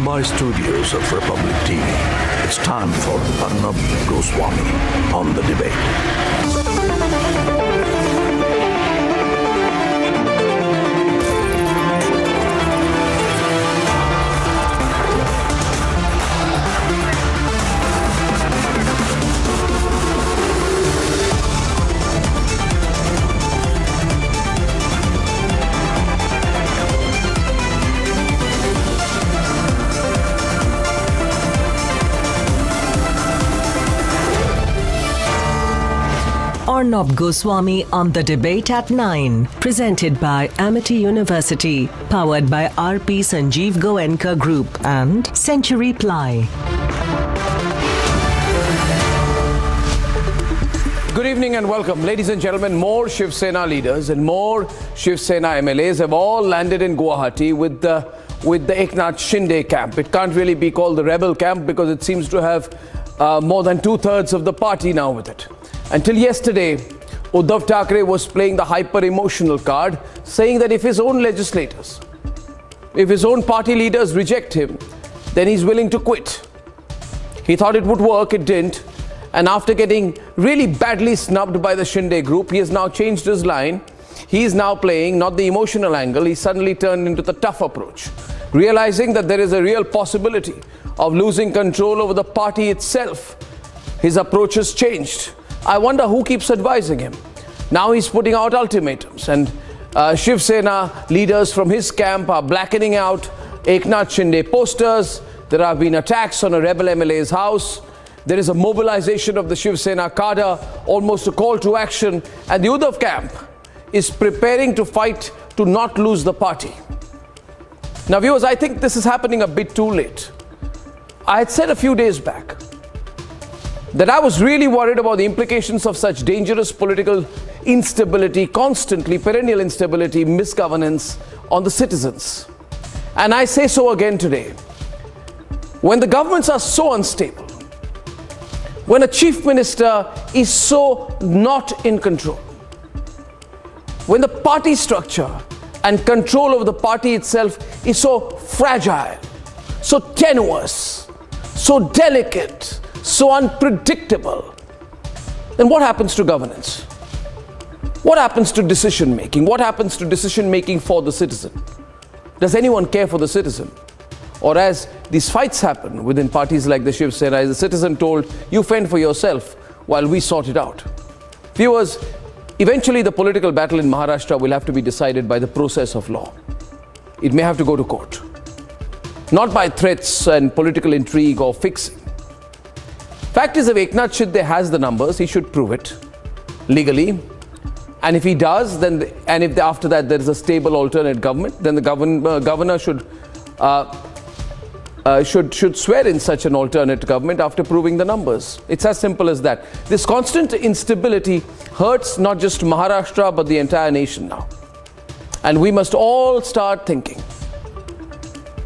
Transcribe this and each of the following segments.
Mumbai studios of Republic TV, it's time for Arnab Goswami on the debate. Arnab Goswami on the debate at 9. Presented by Amity University. Powered by RP Sanjeev Goenka Group and Century Ply. Good evening and welcome. Ladies and gentlemen, more Shiv Sena leaders and more Shiv Sena MLAs have all landed in Guwahati with the Eknath Shinde camp. It can't really be called the rebel camp because it seems to have more than 2/3 of the party now with it. Until yesterday, Uddhav Thackeray was playing the hyper-emotional card, saying that if his own legislators, if his own party leaders reject him, then he's willing to quit. He thought it would work, it didn't. And after getting really badly snubbed by the Shinde group, he has now changed his line. He is now playing not the emotional angle, he suddenly turned into the tough approach, realizing that there is a real possibility of losing control over the party itself. His approach has changed. I wonder who keeps advising him. Now he's putting out ultimatums, and Shiv Sena leaders from his camp are blackening out Eknath Shinde posters. There have been attacks on a rebel MLA's house. There is a mobilization of the Shiv Sena cadre, almost a call to action, and the Uddhav camp is preparing to fight to not lose the party. Now viewers, I think this is happening a bit too late. I had said a few days back that I was really worried about the implications of such dangerous political instability, constantly perennial instability, misgovernance on the citizens. And I say so again today. When the governments are so unstable, when a chief minister is so not in control, when the party structure and control over the party itself is so fragile, so tenuous, so delicate, so unpredictable, then what happens to governance? What happens to decision making? What happens to decision making for the citizen? Does anyone care for the citizen? Or as these fights happen within parties like the Shiv Sena, is the citizen told, you fend for yourself while we sort it out? Viewers, eventually the political battle in Maharashtra will have to be decided by the process of law. It may have to go to court. Not by threats and political intrigue or fixing. Fact is, if Eknath Shinde has the numbers, he should prove it legally. And if he does, then if after that there is a stable alternate government, then the governor should swear in such an alternate government after proving the numbers. It's as simple as that. This constant instability hurts not just Maharashtra but the entire nation now. And we must all start thinking,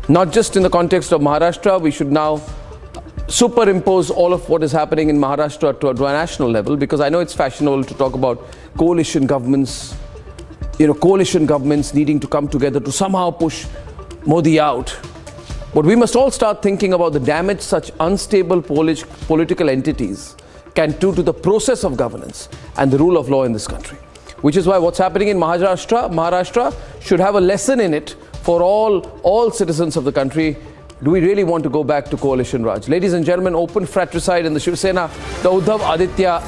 not just in the context of Maharashtra, we should now superimpose all of what is happening in Maharashtra to a national level, because I know it's fashionable to talk about coalition governments, coalition governments needing to come together to somehow push Modi out. But we must all start thinking about the damage such unstable political entities can do to the process of governance and the rule of law in this country. Which is why what's happening in Maharashtra should have a lesson in it for all citizens of the country. Do we really want to go back to coalition Raj? Ladies and gentlemen, open fratricide in the Shiv Sena. The Uddhav Aditya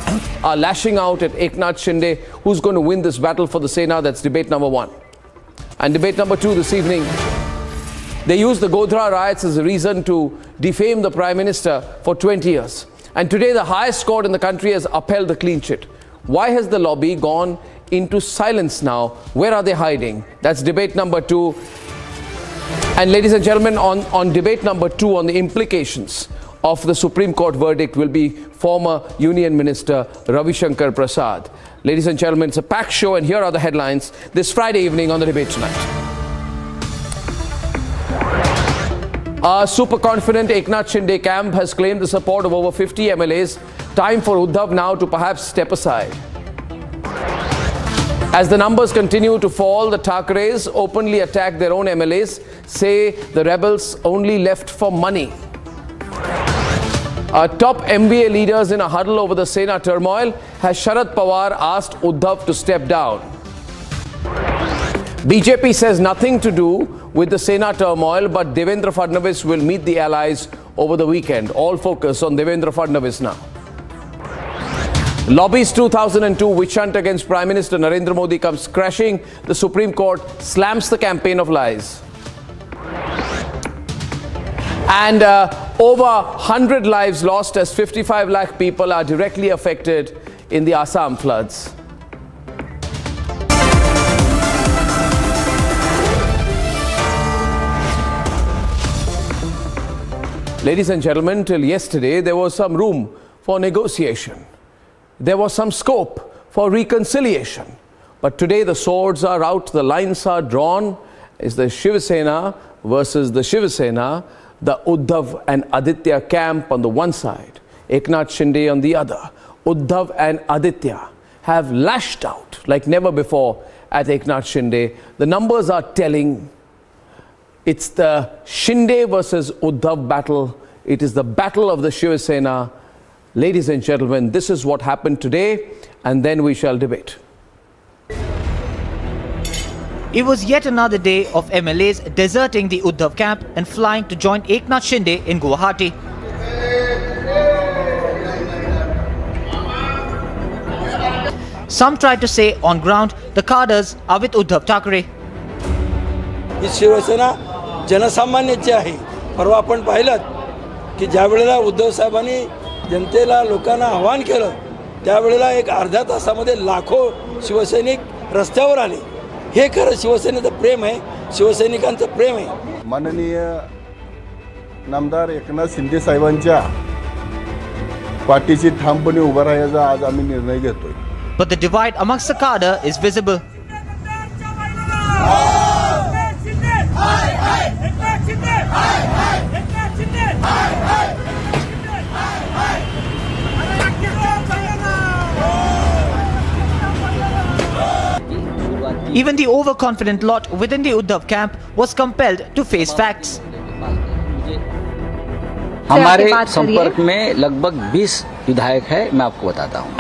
are lashing out at Eknath Shinde. Who's going to win this battle for the Sena? That's debate number 1. And debate number 2 this evening. They used the Godhra riots as a reason to defame the Prime Minister for 20 years. And today the highest court in the country has upheld the clean chit. Why has the lobby gone into silence now? Where are they hiding? That's debate number 2. And ladies and gentlemen, on debate number 2 on the implications of the Supreme Court verdict will be former Union Minister Ravi Shankar Prasad. Ladies and gentlemen, it's a packed show, and here are the headlines this Friday evening on the debate tonight. A super confident Eknath Shinde camp has claimed the support of over 50 MLAs. Time for Uddhav now to perhaps step aside. As the numbers continue to fall, the Thackerays openly attack their own MLAs, say the rebels only left for money. Top MVA leaders in a huddle over the Sena turmoil. Has Sharad Pawar asked Uddhav to step down? BJP says nothing to do with the Sena turmoil, but Devendra Fadnavis will meet the allies over the weekend. All focus on Devendra Fadnavis now. Lobby's 2002 witch hunt against Prime Minister Narendra Modi comes crashing. The Supreme Court slams the campaign of lies. And over 100 lives lost as 55 lakh people are directly affected in the Assam floods. Ladies and gentlemen, till yesterday there was some room for negotiation. There was some scope for reconciliation. But today the swords are out, the lines are drawn. It's the Shiv Sena versus the Shiv Sena, the Uddhav and Aditya camp on the one side, Eknath Shinde on the other. Uddhav and Aditya have lashed out like never before at Eknath Shinde. The numbers are telling. It's the Shinde versus Uddhav battle. It is the battle of the Shiv Sena. Ladies and gentlemen, this is what happened today, and then we shall debate. It was yet another day of MLAs deserting the Uddhav camp and flying to join Eknath Shinde in Guwahati. Some tried to say on ground the cadres are with Uddhav Thackeray. ही शिवसेना जनसामान्याची आहे. परवा आपण पाहिलं की ज्या वेळेला उद्धव साहेबांनी जनतेला लोकांना आवाहन केलं त्यावेळेला एक अर्ध्या तासामध्ये लाखो शिवसैनिक रस्त्यावर आले. हे खरं शिवसेनेचं प्रेम आहे, शिवसैनिकांचं प्रेम आहे. माननीय नामदार एकनाथ शिंदे साहेबांच्या पाठीशी ठामपणे उभा राहायचा आज आम्ही निर्णय घेतोय. But the divide amongst the cadre is visible. Even the overconfident lot within the Uddhav camp was compelled to face facts. हमारे संपर्क में लगभग 20 विधायक है, मैं आपको बताता हूँ.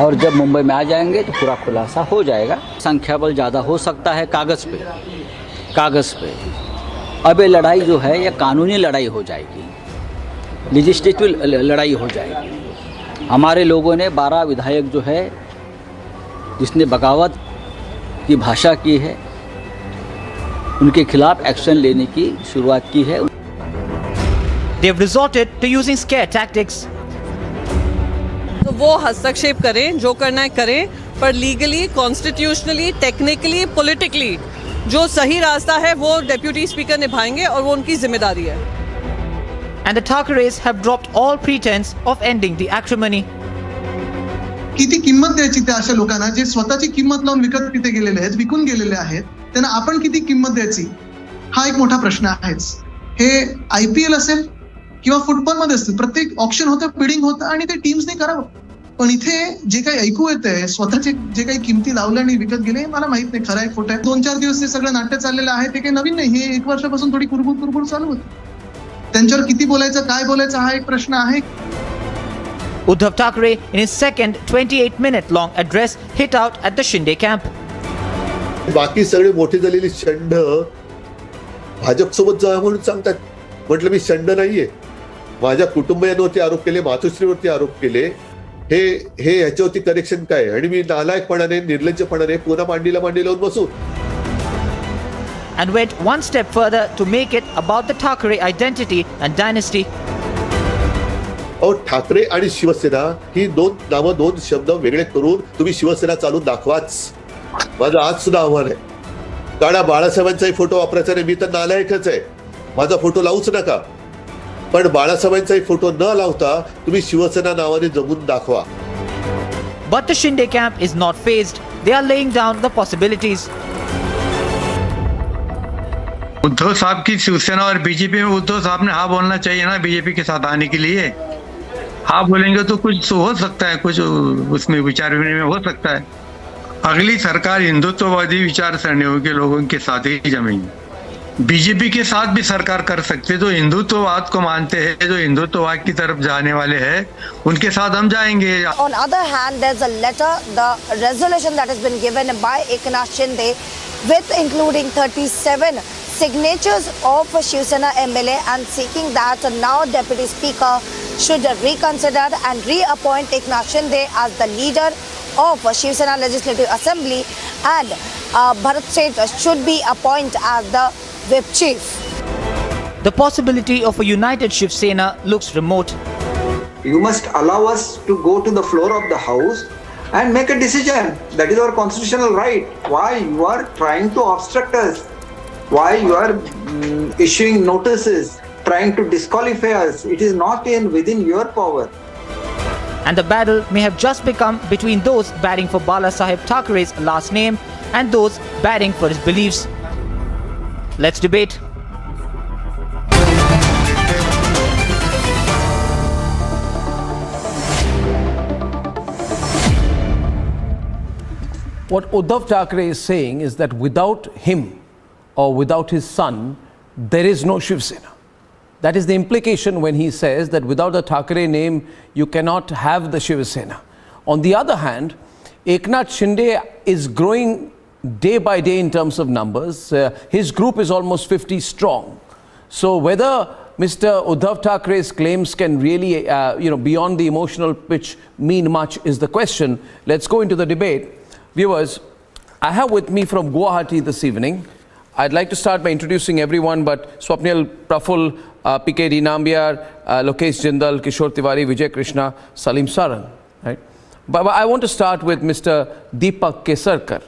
और जब मुंबई में आ जाएंगे तो पूरा खुलासा हो जाएगा. संख्या बल ज़्यादा हो सकता है कागज़ पे. अब ये लड़ाई जो है ये कानूनी लड़ाई हो जाएगी, लेजिस्लेटिव लड़ाई हो जाएगी. हमारे लोगों ने 12 विधायक जो है जिसने बगावत की भाषा की है उनके खिलाफ एक्शन लेने की शुरुआत की है. They have resorted to using scare tactics. तो वो हस्तक्षेप करें, जो करना है करें, पर लीगली, कॉन्स्टिट्यूशनली, टेक्निकली, पॉलिटिकली जो सही रास्ता है वो डेप्यूटी स्पीकर निभाएंगे और वो उनकी जिम्मेदारी है. And the Thackerays have dropped all pretense of ending the acrimony. किती किंमत द्यायची त्या अशा लोकांना जे स्वतःची किंमत लावून विकत तिथे गेलेले आहेत, विकून गेलेले आहेत, त्यांना आपण किती किंमत द्यायची हा एक मोठा प्रश्न आहेच. हे IPL असेल किंवा फुटबॉलमध्ये असतील, प्रत्येक ऑप्शन होतं, बिडिंग होतं आणि ते टीम्सने करावं. पण इथे जे काही ऐकू येतंय, स्वतःचे जे काही किमती लावल्या आणि विकत गेले, मला माहित नाही खरं आहे खोटं आहे. 2-4 दिवस हे सगळं नाट्य चाललेलं आहे, ते काही नवीन नाही. हे 1 वर्षापासून थोडी कुरबुर चालू होती. त्यांच्यावर किती बोलायचं, काय बोलायचं हा एक प्रश्न आहे. Uddhav Thackeray, in his second 28-minute-long address, hit out at the Shinde camp. बाकी सगळे मोठी झालेली शंड भाजपसोबत जा म्हणून सांगतात. म्हटलं मी शंड नाहीये. माझ्या कुटुंबियांवरती आरोप केले, मातोश्रीवरती आरोप केले. हे ह्याच्यावरती करेक्शन काय? आणि मी नालायकपणाने, निर्लज्जपणाने पुन्हा मांडी लावून बसू. And went one step further to make it about the Thackeray identity and dynasty. Thackeray आणि शिवसेना ही 2 नामं, 2 शब्द वेगळे करून तुम्ही शिवसेना चालून दाखवाच. माझं आज सुद्धा आव्हान आहे. काढा बाळासाहेबांचाही फोटो वापरायचा नाही. मी तर नालायकच आहे. माझा फोटो लावूच नका. पण बाळासाहेबांचाही फोटो न लावता तुम्ही शिवसेना नावाने जगून दाखवा. But the Shinde camp is not phased. They are laying down the possibilities. Uddhav साहब की शिवसेना और बीजेपी में उद्धव साहब ने हाँ बोलना चाहिए ना बीजेपी के साथ आने के लिए. हाँ बोलेंगे तो कुछ हो सकता है, कुछ उसमें विचार विनिमय हो सकता है. अगली सरकार हिंदुत्ववादी विचारसरणियों के लोगों के साथ ही जमेगी। बीजेपी के साथ भी सरकार कर सकते, जो हिंदुत्ववाद को मानते हैं, जो हिंदुत्ववाद की तरफ जाने वाले हैं, उनके साथ हम जाएंगे। On other hand, there's a letter, the resolution that has been given by Eknath Shinde, with including 37 signatures of Shiv Sena MLA and seeking that now Deputy Speaker should reconsider and reappoint Eknath Shinde as the leader of Shiv Sena Legislative Assembly, and Bharat Seth should be appointed as the whip chief. The possibility of a united Shiv Sena looks remote. You must allow us to go to the floor of the house and make a decision. That is our constitutional right. Why you are trying to obstruct us? Why you are issuing notices, trying to disqualify us? It is not within your power. And the battle may have just become between those batting for Bala Saheb Thackeray's last name and those batting for his beliefs. Let's debate. What Uddhav Thackeray is saying is that without him or without his son, there is no Shiv Sena. That is the implication when he says that without the Thackeray name, you cannot have the Shiv Sena. On the other hand, Eknath Shinde is growing day by day in terms of numbers. His group is almost 50 strong. So whether Mr. Uddhav Thackeray's claims can really, beyond the emotional pitch, mean much is the question. Let's go into the debate. Viewers, I have with me from Guwahati this evening. I'd like to start by introducing everyone, but Swapnil Praful, PK Dinambiar, Lokesh Jindal, Kishore Tiwari, Vijay Krishna, Salim Saran. Right? But I want to start with Mr. Deepak Kesarkar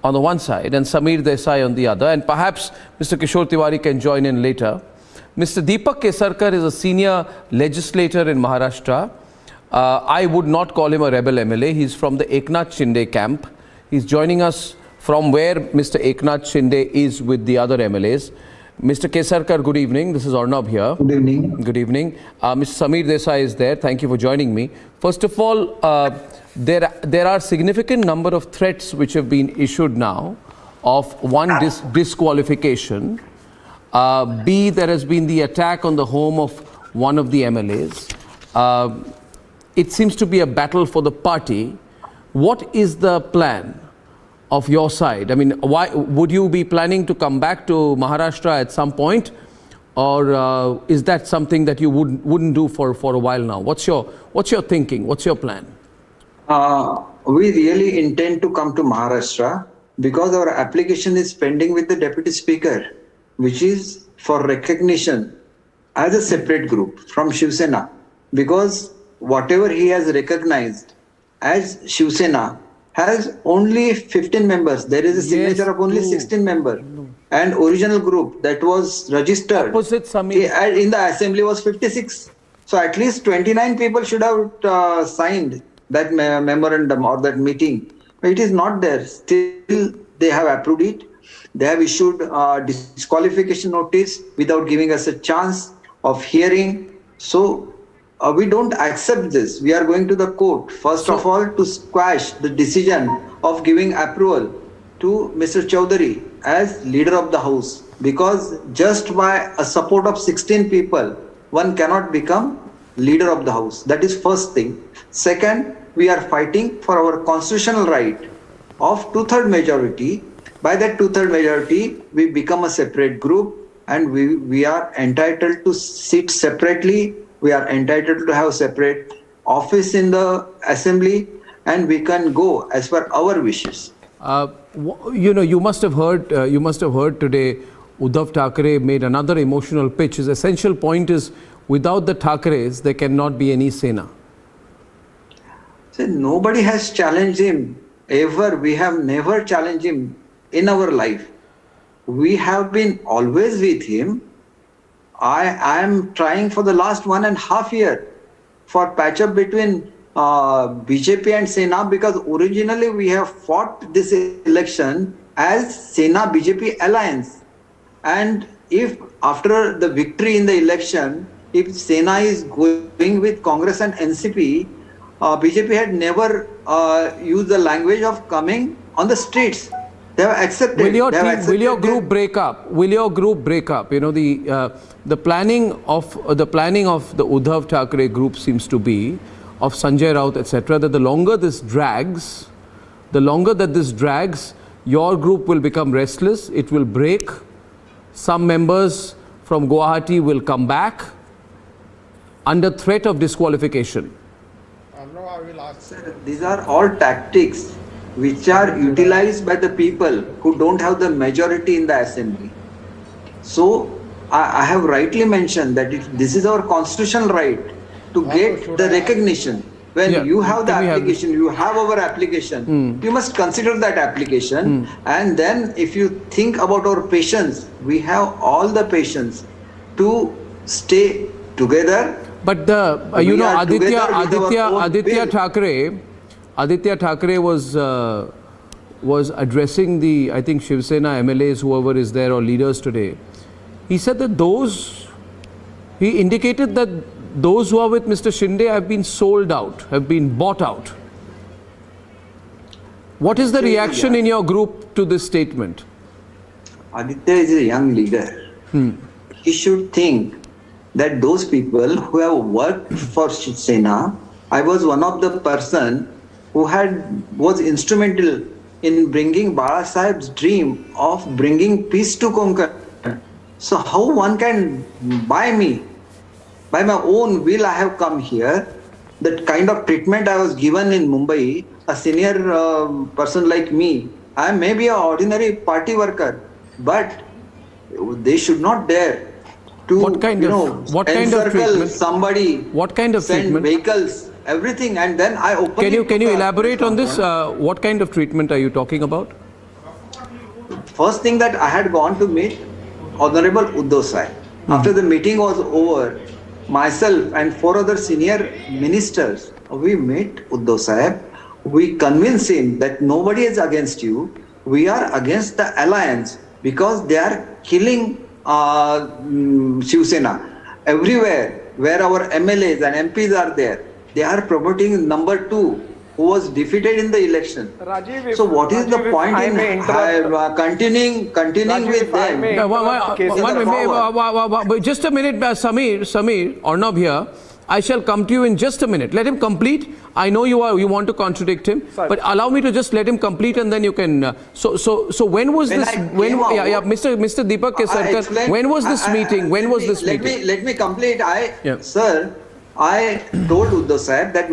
on the one side and Samir Desai on the other, and perhaps Mr. Kishore Tiwari can join in later. Mr. Deepak Kesarkar is a senior legislator in Maharashtra. I would not call him a rebel MLA. He's from the Eknath Shinde camp. He's joining us from where Mr. Eknath Shinde is with the other MLAs. Mr. Kesarkar, good evening. This is Arnab here. Good evening. Good evening. Mr. Samir Desai is there. Thank you for joining me. First of all, there are significant number of threats which have been issued now of one disqualification. B, there has been the attack on the home of one of the MLAs. It seems to be a battle for the party. What is the plan of your side? I mean, why would you be planning to come back to Maharashtra at some point, or is that something that you wouldn't do for a while now? What's your thinking? What's your plan? We really intend to come to Maharashtra because our application is pending with the Deputy Speaker, which is for recognition as a separate group from Shiv Sena, because whatever he has recognized as Shiv Sena has only 15 members. There is a signature of only 16 members. And original group that was registered in the assembly was 56. So at least 29 people should have signed that memorandum or that meeting. But it is not there. Still, they have approved it. They have issued disqualification notice without giving us a chance of hearing. So we don't accept this. We are going to the court, first of all, to squash the decision of giving approval to Mr. Chaudhary as leader of the house. Because just by a support of 16 people, one cannot become leader of the house. That is first thing. Second, we are fighting for our constitutional right of 2/3 majority. By that 2/3 majority, we become a separate group and we are entitled to sit separately. We are entitled to have separate office in the assembly, and we can go as per our wishes. You must have heard today Uddhav Thackeray made another emotional pitch. His essential point is, without the Thackerays, there cannot be any Sena. So nobody has challenged him ever. We have never challenged him in our life. We have been always with him. I am trying for the last 1.5 years for patch up between BJP and Sena, because originally we have fought this election as Sena BJP alliance. And if after the victory in the election, if Sena is going with Congress and NCP, BJP had never use the language of coming on the streets. They have accepted. Will your they have team, accepted will your group their- break up? Will your group break up? You know, the planning of the Uddhav Thackeray group seems to be of Sanjay Raut, etc. That the longer that this drags, your group will become restless. It will break. Some members from Guwahati will come back under threat of disqualification. Sir, these are all tactics which are utilized by the people who don't have the majority in the assembly. So I have rightly mentioned that this is our constitutional right to get the recognition. When you have the application, you have our application, you must consider that application. And then if you think about our patience, we have all the patience to stay together. But Aditya Thackeray was addressing the, I think, Shiv Sena MLAs, whoever is there, or leaders today. He said that he indicated that those who are with Mr. Shinde have been sold out, have been bought out. What is the reaction in your group to this statement? Aditya is a young leader. He should think that those people who have worked for Shiv Sena, I was one of the person who was instrumental in bringing Bala Sahib's dream of bringing peace to Konkan. So how one can buy me? By my own will I have come here. That kind of treatment I was given in Mumbai, a senior person like me, I may be an ordinary party worker, but they should not dare to encircle somebody. What kind of send treatment? Vehicles, everything, and then I openly... Can you elaborate on this? What kind of treatment are you talking about? First thing that I had gone to meet Honorable Uddhav Sahib. After the meeting was over, myself and 4 other senior ministers, we met Uddhav Sahib. We convinced him that nobody is against you. We are against the alliance because they are killing Shiv Sena. Everywhere where our MLAs and MPs are there, they are promoting number 2 who was defeated in the election. So what is the point in continuing with them? Just a minute, Samir, Arnab here. I shall come to you in just a minute. Let him complete. I know you want to contradict him, but allow me to just let him complete, and then you can. So when was this? Mr. Deepak Kesarkar. When was this meeting? When was this meeting? Let me complete. Sir, I told Uddhav Sahib that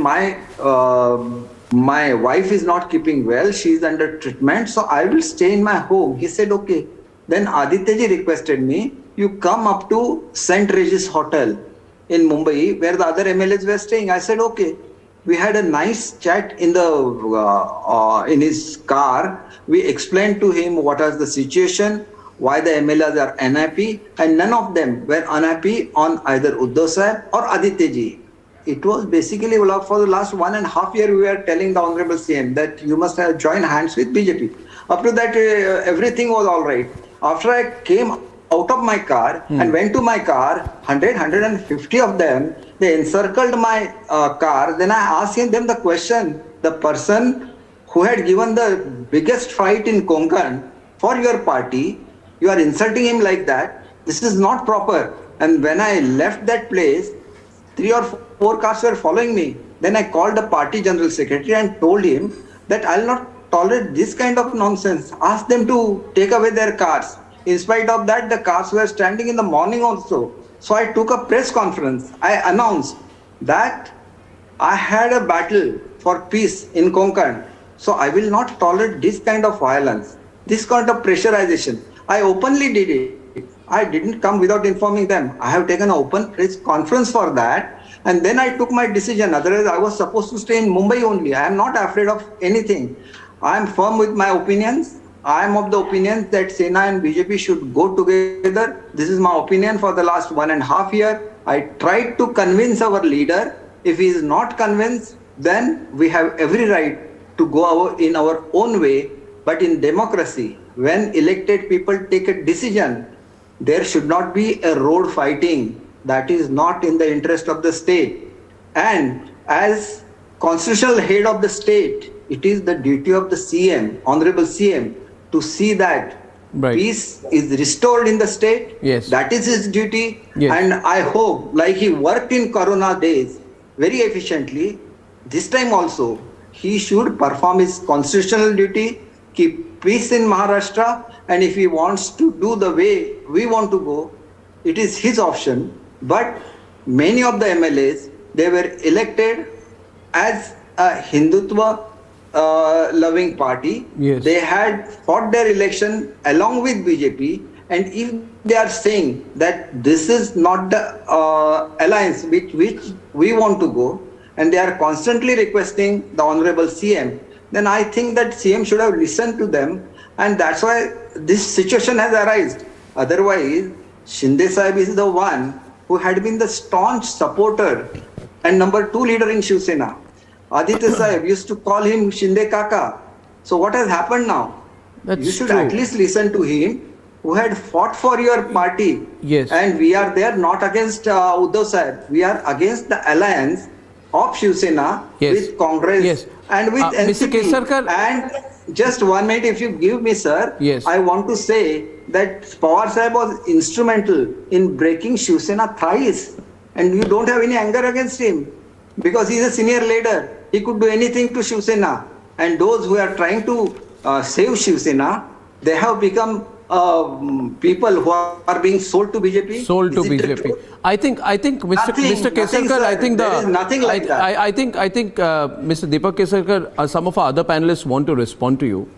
my wife is not keeping well. She is under treatment, so I will stay in my home. He said okay. Then Aditya ji requested me, you come up to St. Regis Hotel in Mumbai, where the other MLAs were staying. I said, okay. We had a nice chat in in his car. We explained to him what was the situation, why the MLAs are unhappy, and none of them were unhappy on either Uddhav Sahib or Aditya ji. It was basically for the last 1.5 years we were telling the Honorable CM that you must have joined hands with BJP. Up to that, everything was all right. After I came out of my car and went to my car, 150 of them, they encircled my car. Then I asked them the question, the person who had given the biggest fight in Konkan for your party, you are insulting him like that. This is not proper. And when I left that place, 3 or 4 cars were following me. Then I called the party general secretary and told him that I'll not tolerate this kind of nonsense. Ask them to take away their cars. In spite of that, the cars were standing in the morning also. So I took a press conference. I announced that I had a battle for peace in Konkan. So I will not tolerate this kind of violence, this kind of pressurization. I openly did it. I didn't come without informing them. I have taken an open press conference for that. And then I took my decision. Otherwise, I was supposed to stay in Mumbai only. I am not afraid of anything. I am firm with my opinions. I am of the opinion that Sena and BJP should go together. This is my opinion for the last 1.5 years. I tried to convince our leader. If he is not convinced, then we have every right to go in our own way. But in democracy, when elected people take a decision, there should not be a road fighting. That is not in the interest of the state. And as constitutional head of the state, it is the duty of the CM, Honorable CM, to see that peace is restored in the state. Yes. That is his duty. Yes. And I hope, like he worked in Corona days very efficiently, this time also he should perform his constitutional duty, keep peace in Maharashtra, and if he wants to do the way we want to go, it is his option. But many of the MLAs, they were elected as a Hindutva loving party. Yes. They had fought their election along with BJP, and if they are saying that this is not the alliance which we want to go, and they are constantly requesting the Honorable CM, then I think that CM should have listened to them, and that's why this situation has arisen. Otherwise, Shinde Sahib is the one who had been the staunch supporter and number 2 leader in Shiv Sena. Aditya Sahib used to call him Shinde Kaka. So what has happened now? You should at least listen to him, who had fought for your party. Yes. And we are there not against Uddhav Sahib. We are against the alliance of Shiv Sena with Congress and with Mr. NCP. Kesarkar. And just 1 minute, if you give me, sir, I want to say that Pawar Sahib was instrumental in breaking Shiv Sena thrice. And you don't have any anger against him because he is a senior leader. He could do anything to Shiv Sena. And those who are trying to save Shiv Sena, they have become people who are being sold to BJP. Sold to BJP. I think Mr. Kesarkar, I think there is nothing like that. I think Mr. Deepak Kesarkar, some of our other panelists want to respond to you,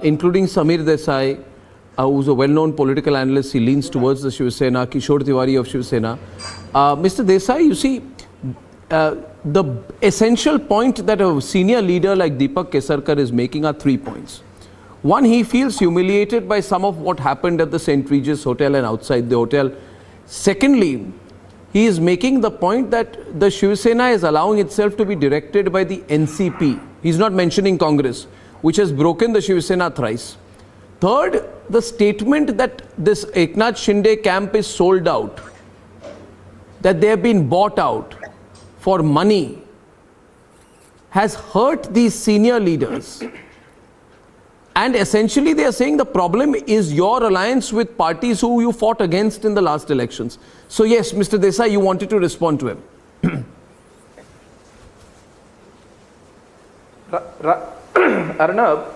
including Samir Desai, who's a well-known political analyst. He leans towards the Shiv Sena, Kishore Tiwari of Shiv Sena. Mr. Desai, you see, the essential point that a senior leader like Deepak Kesarkar is making are 3 points. One, he feels humiliated by some of what happened at the St. Regis Hotel and outside the hotel. Secondly, he is making the point that the Shiv Sena is allowing itself to be directed by the NCP. He's not mentioning Congress, which has broken the Shiv Sena thrice. Third, the statement that this Eknath Shinde camp is sold out, that they have been bought out for money, has hurt these senior leaders. And essentially they are saying the problem is your alliance with parties who you fought against in the last elections. So yes, Mr. Desai, you wanted to respond to him. Arnab,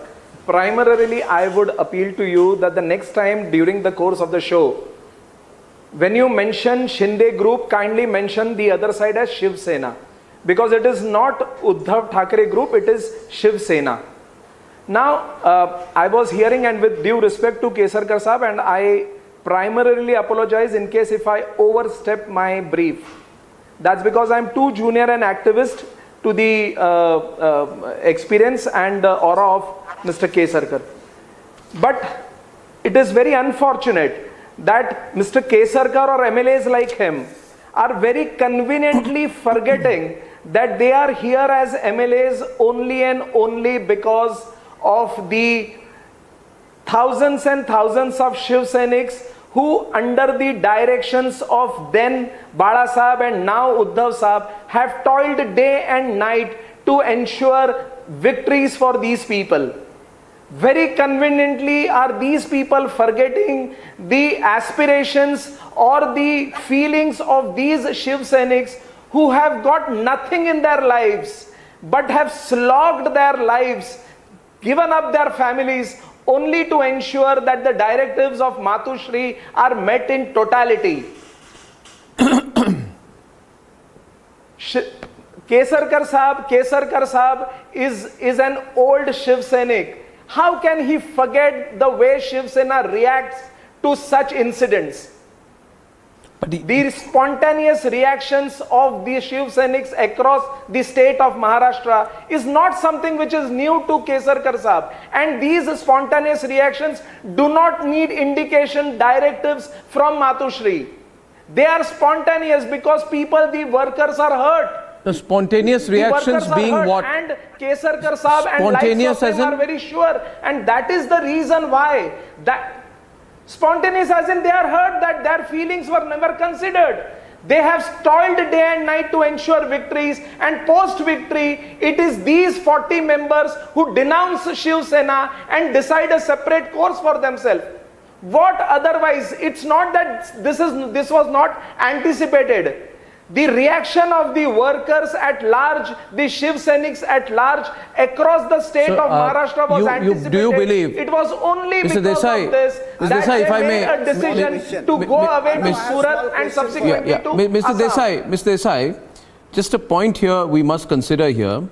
primarily I would appeal to you that the next time during the course of the show, when you mention Shinde group, kindly mention the other side as Shiv Sena. Because it is not Uddhav Thackeray group, it is Shiv Sena. Now, I was hearing, and with due respect to Kesarkar Sahib, and I primarily apologize in case if I overstep my brief. That's because I'm too junior an activist to the experience and aura of Mr. Kesarkar. But it is very unfortunate that Mr. Kesarkar or MLAs like him are very conveniently forgetting that they are here as MLAs only and only because of the thousands and thousands of Shiv Sainiks who, under the directions of then Bala Sahib and now Uddhav Sahib, have toiled day and night to ensure victories for these people. Very conveniently are these people forgetting the aspirations or the feelings of these Shiv Sainiks who have got nothing in their lives but have slogged their lives, given up their families only to ensure that the directives of Matushri are met in totality. Kesarkar Sahib is an old Shiv Sainik. How can he forget the way Shiv Sena reacts to such incidents? The spontaneous reactions of the Shiv Sainiks across the state of Maharashtra is not something which is new to Kesarkar Sahib. And these spontaneous reactions do not need indication, directives from Matushri. They are spontaneous because people, the workers are hurt. The spontaneous reactions being what? And Kesarkar Sahib and likes of them are very sure. And that is the reason why that spontaneous as in they are hurt, that their feelings were never considered. They have toiled day and night to ensure victories, and post-victory, it is these 40 members who denounce Shiv Sena and decide a separate course for themselves. What otherwise? It's not that this was not anticipated. The reaction of the workers at large, the Shiv Sainiks at large, across the state of Maharashtra was anticipated. Do you believe it was only Mr. because Desai, of this Mr. that Desai, they if I made may, a decision to go away to Surat and subsequently to Mr. Assam. Mr. Desai, just a point here we must consider here.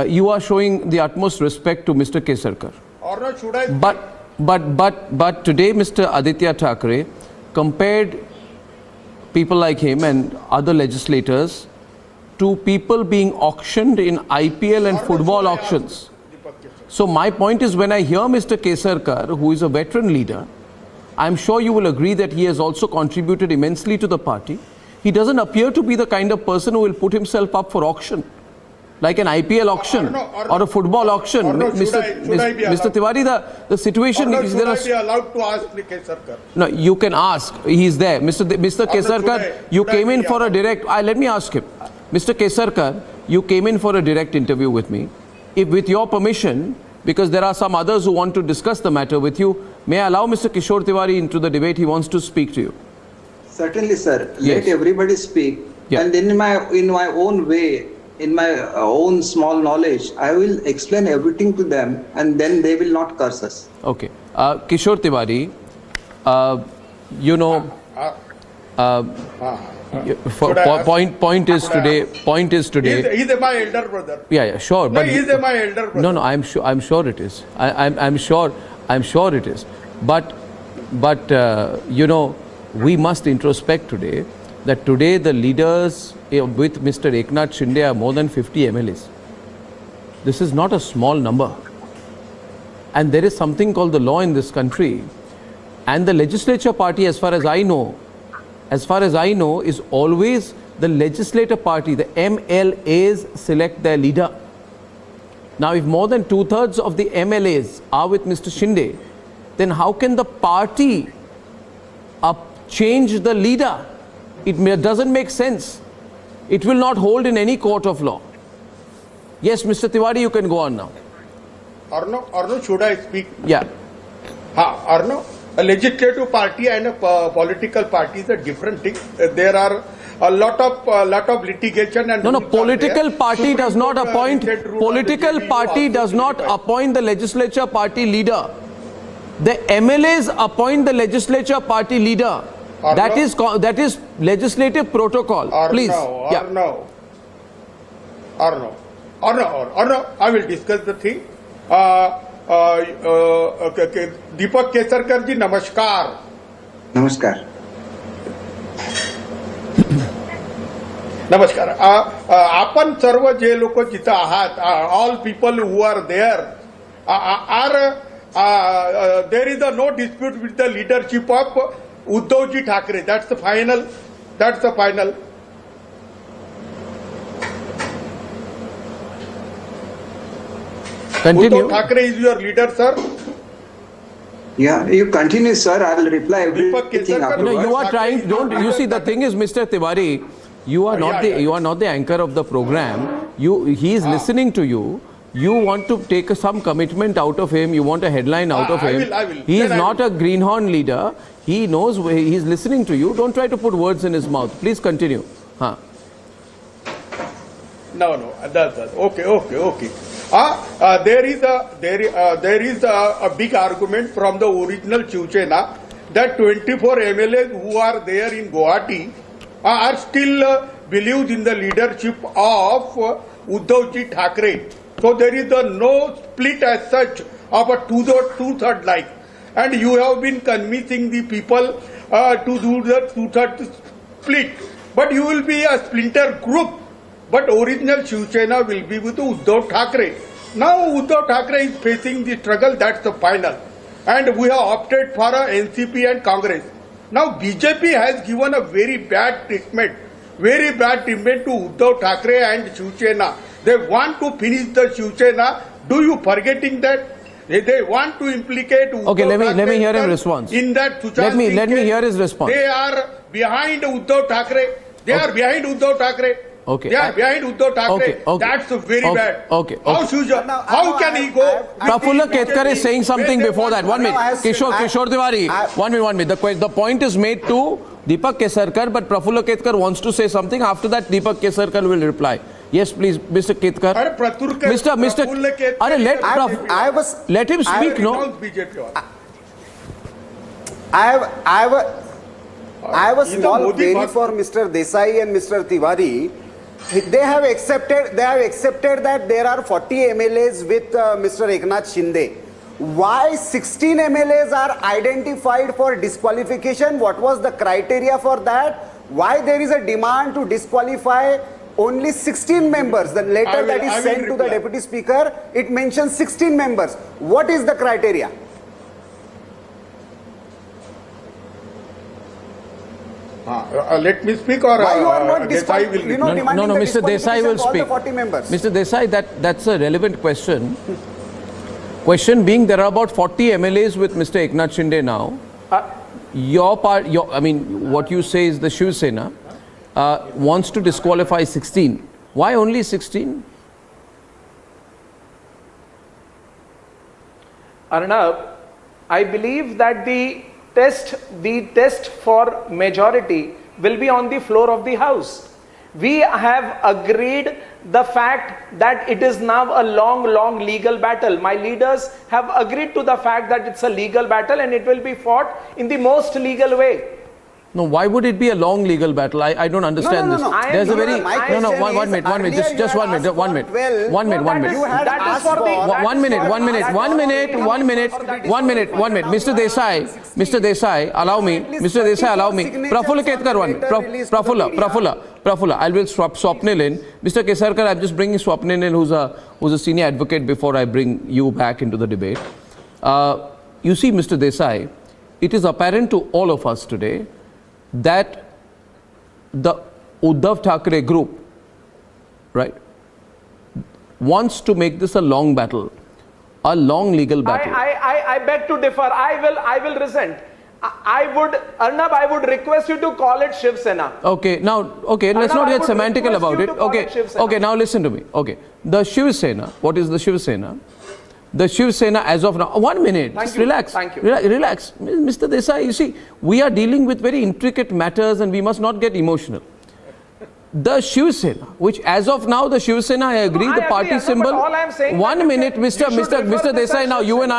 You are showing the utmost respect to Mr. Kesarkar. Or not, should I? But today Mr. Aditya Thackeray compared people like him and other legislators to people being auctioned in IPL and football auctions. So my point is, when I hear Mr. Kesarkar, who is a veteran leader, I'm sure you will agree that he has also contributed immensely to the party. He doesn't appear to be the kind of person who will put himself up for auction, like an IPL auction or a football auction. Mr. Tiwari, the situation is should I be allowed to ask Kesarkar? No, you can ask. He's there. Mr. Kesarkar, you came in for a direct... let me ask him. Mr. Kesarkar, you came in for a direct interview with me. If with your permission, because there are some others who want to discuss the matter with you, may I allow Mr. Kishore Tiwari into the debate? He wants to speak to you. Certainly, sir. Yes. Let everybody speak. Yeah. And then in my own way, in my own small knowledge, I will explain everything to them, and then they will not curse us. Okay. Kishore Tiwari, point is today. He's my elder brother. Yeah, sure. No, he's my elder brother. No, I'm sure it is. I'm sure it is. But we must introspect today that today the leaders with Mr. Eknath Shinde are more than 50 MLAs. This is not a small number. And there is something called the law in this country. And the legislature party, as far as I know, is always the legislative party. The MLAs select their leader. Now, if more than 2/3 of the MLAs are with Mr. Shinde, then how can the party change the leader? It doesn't make sense. It will not hold in any court of law. Yes, Mr. Tiwari, you can go on now. Arnab, should I speak? Yeah. Arnab, a legislative party and a political party is a different thing. There are a lot of litigation and political party does not appoint. Political party does not appoint the legislature party leader. The MLAs appoint the legislature party leader. That is legislative protocol. Please. Arnab, I will discuss the thing. Deepak Kesarkar जी नमस्कार. नमस्कार. नमस्कार. आपण सर्व जे लोक जिथं आहात, all people who are there there is no dispute with the leadership of Uddhavji Thackeray. That's the final. Continue. Uddhav Thackeray is your leader, sir. Yeah, you continue, sir. I will reply everything afterwards. You are trying. You see, the thing is, Mr. Tiwari, you are not the anchor of the program. He is listening to you. You want to take some commitment out of him. You want a headline out of him. I will. He is not a greenhorn leader. He knows where he is listening to you. Don't try to put words in his mouth. Please continue. No. That's okay. There is a big argument from the original Shiv Sena that 24 MLAs who are there in Guwahati are still believes in the leadership of Uddhavji Thackeray. So there is no split as such of a two-third like. And you have been convincing the people to do the two-third split. But you will be a splinter group. But original Shiv Sena will be with Uddhav Thackeray. Now Uddhav Thackeray is facing the struggle, that's the final. And we have opted for a NCP and Congress. Now BJP has given a very bad treatment to Uddhav Thackeray and Shiv Sena. They want to finish the Shiv Sena. Do you forgetting that? They want to implicate Uddhav Okay, let me hear his response. In that let me hear his response. behind Uddhav Thackeray. They are behind Uddhav Thackeray. Okay. They are behind Uddhav Thackeray. Okay. That's very bad. Okay. How can he go? Prafulla Ketkar is saying something before that. 1 minute. Kishore Tiwari. 1 minute. The point is made to Deepak Kesarkar, but Prafulla Ketkar wants to say something. After that, Deepak Kesarkar will reply. Yes, please, Mr. Ketkar. Let him speak, no? I have a small query for Mr. Desai and Mr. Tiwari. They have accepted that there are 40 MLAs with Mr. Eknath Shinde. Why 16 MLAs are identified for disqualification? What was the criteria for that? Why there is a demand to disqualify only 16 members? The letter that is sent to the Deputy Speaker, it mentions 16 members. What is the criteria? Let me speak, or why you are not Desai will you know, No, Mr. Desai will speak. 40 members. Mr. Desai, that's a relevant question. Question being, there are about 40 MLAs with Mr. Eknath Shinde now. What you say is the Shiv Sena wants to disqualify 16. Why only 16? Arnab, I believe that the test for majority will be on the floor of the House. We have agreed the fact that it is now a long legal battle. My leaders have agreed to the fact that it's a legal battle and it will be fought in the most legal way. No, why would it be a long legal battle? I don't understand this. There's a very... One minute. Just 1 minute. 1 minute. 1 minute. 1 minute. 1 minute. 1 minute. 1 minute. 1 minute. 1 minute. 1 minute. Mr. Desai, allow me. Mr. Desai, allow me. Prafulla Ketkar, 1 minute. Prafulla, I will swap Swapnil in. Mr. Kesarkar, I'm just bringing Swapnil in, who's a senior advocate, before I bring you back into the debate. You see, Mr. Desai, it is apparent to all of us today that the Uddhav Thackeray group, right, wants to make this a long battle, a long legal battle. I beg to differ. I will resent. Arnab, I would request you to call it Shiv Sena. Okay, let's not get semantical about it. Okay, now listen to me. Okay, the Shiv Sena, what is the Shiv Sena? The Shiv Sena as of now, 1 minute, just relax. Thank you. Relax. Mr. Desai, you see, we are dealing with very intricate matters and we must not get emotional. The Shiv Sena, which as of now, the Shiv Sena, I agree, the party symbol. All I'm saying 1 minute, Mr. Desai, now you and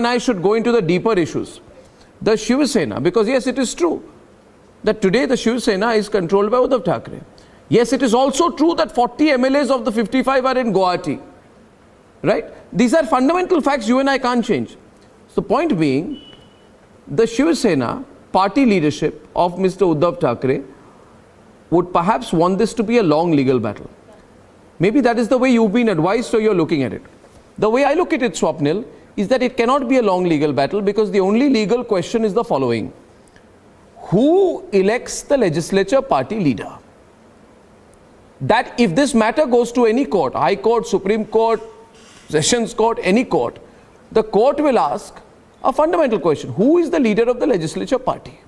I should go into the deeper issues. The Shiv Sena, because yes, it is true that today the Shiv Sena is controlled by Uddhav Thackeray. Yes, it is also true that 40 MLAs of the 55 are in Guwahati. Right? These are fundamental facts you and I can't change. So point being, the Shiv Sena party leadership of Mr. Uddhav Thackeray would perhaps want this to be a long legal battle. Maybe that is the way you've been advised or you're looking at it. The way I look at it, Swapnil, is that it cannot be a long legal battle because the only legal question is the following. Who elects the legislature party leader? That if this matter goes to any court, High Court, Supreme Court, Sessions Court, any court, the court will ask a fundamental question. Who is the leader of the legislature party?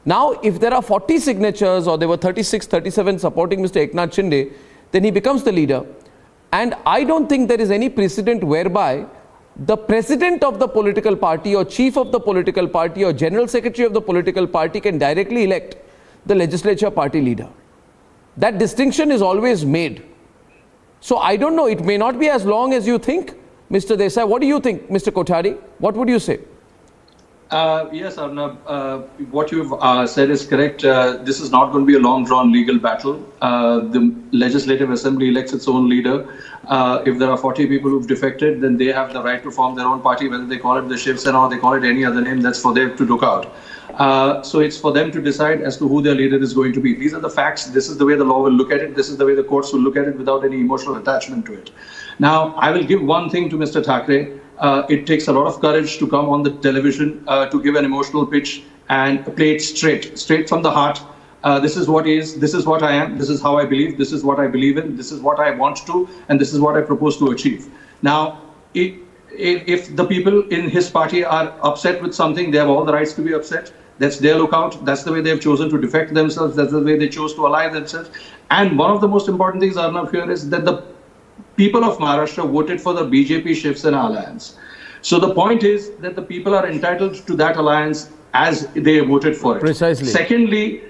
Now, if there are 40 signatures or there were 36, 37 supporting Mr. Eknath Shinde, then he becomes the leader. And I don't think there is any precedent whereby the president of the political party or chief of the political party or general secretary of the political party can directly elect the legislature party leader. That distinction is always made. So I don't know, it may not be as long as you think, Mr. Desai. What do you think, Mr. Kothari? What would you say? Yes, Arnab, what you've said is correct. This is not going to be a long drawn legal battle. The Legislative Assembly elects its own leader. If there are 40 people who've defected, then they have the right to form their own party, whether they call it the Shiv Sena or they call it any other name, that's for them to look out. So it's for them to decide as to who their leader is going to be. These are the facts. This is the way the law will look at it. This is the way the courts will look at it without any emotional attachment to it. Now, I will give one thing to Mr. Thackeray. It takes a lot of courage to come on the television to give an emotional pitch and play it straight from the heart. This is what is, this is what I am, this is how I believe, this is what I believe in, this is what I want to, and this is what I propose to achieve. Now, if the people in his party are upset with something, they have all the rights to be upset. That's their lookout. That's the way they've chosen to defect themselves. That's the way they chose to ally themselves. And one of the most important things, Arnab, here is that the people of Maharashtra voted for the BJP Shiv Sena alliance. So the point is that the people are entitled to that alliance as they voted for it. Precisely. Secondly,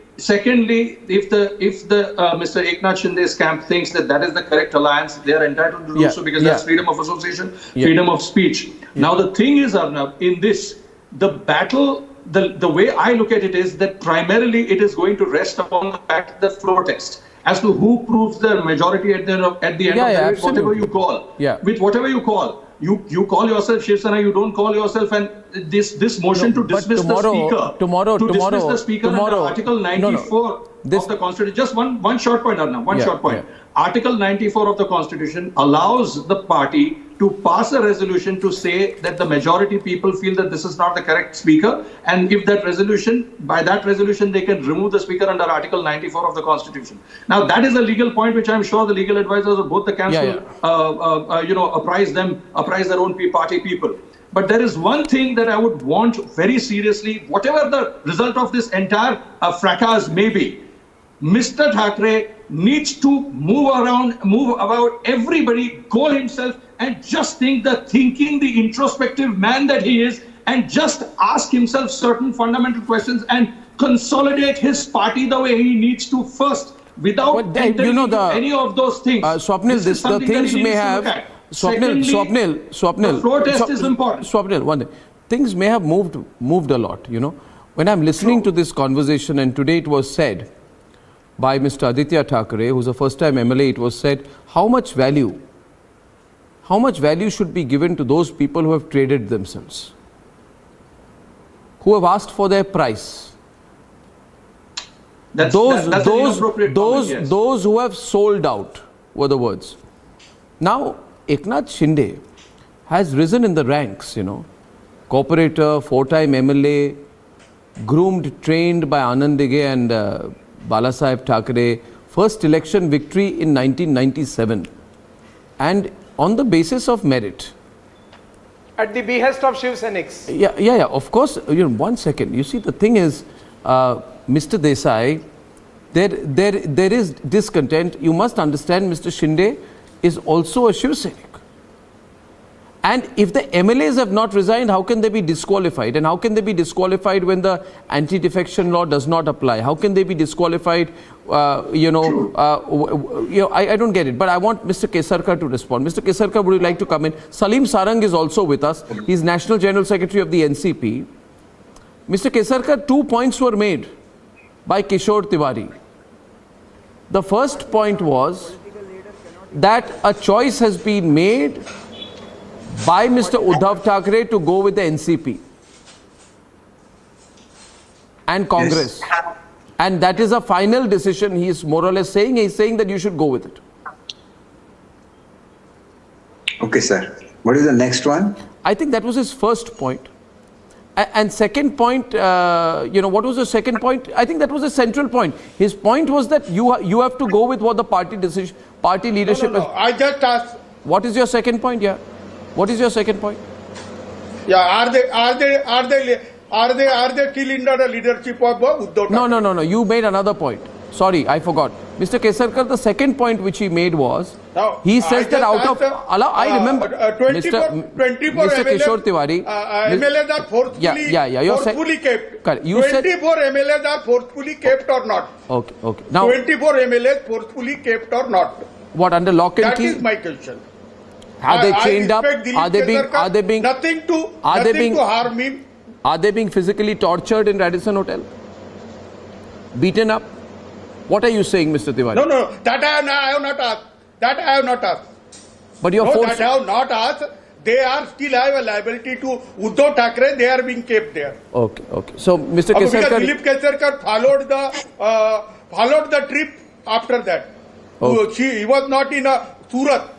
if the Mr. Eknath Shinde's camp thinks that is the correct alliance, they are entitled to do so because that's freedom of association, freedom of speech. Now the thing is, Arnab, in this, the battle, the way I look at it is that primarily it is going to rest upon the fact, the floor test, as to who proves the majority at the end of the day, whatever you call. With whatever you call. You call yourself Shiv Sena, you don't call yourself, and this motion to dismiss the speaker under Article 94 of the Constitution. Just one short point, Arnab, one short point. Article 94 of the Constitution allows the party to pass a resolution to say that the majority people feel that this is not the correct speaker, and if by that resolution they can remove the speaker under Article 94 of the Constitution. Now that is a legal point which I'm sure the legal advisors of both the camps will apprise their own party people. But there is one thing that I would want very seriously, whatever the result of this entire fracas may be, Mr. Thackeray needs to move about everybody, go himself, and just the introspective man that he is, and just ask himself certain fundamental questions and consolidate his party the way he needs to first, without entering into any of those things. Swapnil, the things may have... Swapnil. The floor test is important. Swapnil, one thing. Things may have moved a lot, When I'm listening to this conversation, and today it was said by Mr. Aditya Thackeray, who's a first-time MLA, it was said, how much value should be given to those people who have traded themselves, who have asked for their price. Those who have sold out were the words. Now, Eknath Shinde has risen in the ranks, cooperator, four-time MLA, groomed, trained by Anand Dige and Balasaheb Thackeray, first election victory in 1997, and on the basis of merit. At the behest of Shiv Senics. Yeah, of course. 1 second. You see, the thing is, Mr. Desai, there is discontent. You must understand, Mr. Shinde is also a Shiv Sainik. And if the MLAs have not resigned, how can they be disqualified? And how can they be disqualified when the anti-defection law does not apply? How can they be disqualified? I don't get it. But I want Mr. Kesarkar to respond. Mr. Kesarkar, would you like to come in? Salim Sarang is also with us. He's National General Secretary of the NCP. Mr. Kesarkar, 2 points were made by Kishore Tiwari. The first point was that a choice has been made by Mr. Uddhav Thackeray to go with the NCP and Congress. Yes. And that is a final decision he is more or less saying. He is saying that you should go with it. Okay, sir. What is the next one? I think that was his first point. And second point, what was the second point? I think that was a central point. His point was that you have to go with what the party leadership has. I just asked. What is your second point? Yeah. What is your second point? Yeah, are they killing the leadership of Uddhav? No. You made another point. Sorry, I forgot. Mr. Kesarkar, the second point which he made was, he says that out of... I remember... 24 Mr. Kishore Tiwari... MLAs are forcefully kept. Correct. 24 MLAs are forcefully kept or not? Okay. Now, 24 MLAs forcefully kept or not? What, under lock and key? That is my question. Are they chained up? Are they being nothing to harm him? Are they being physically tortured in Radisson Hotel? Beaten up? What are you saying, Mr. Tiwari? No. That I have not asked. But you're forced. That I have not asked. They still have a liability to Uddhav Thackeray. They are being kept there. Okay. So, Mr. Kesarkar... Dilip Kesarkar followed the trip after that. He was not in Surat.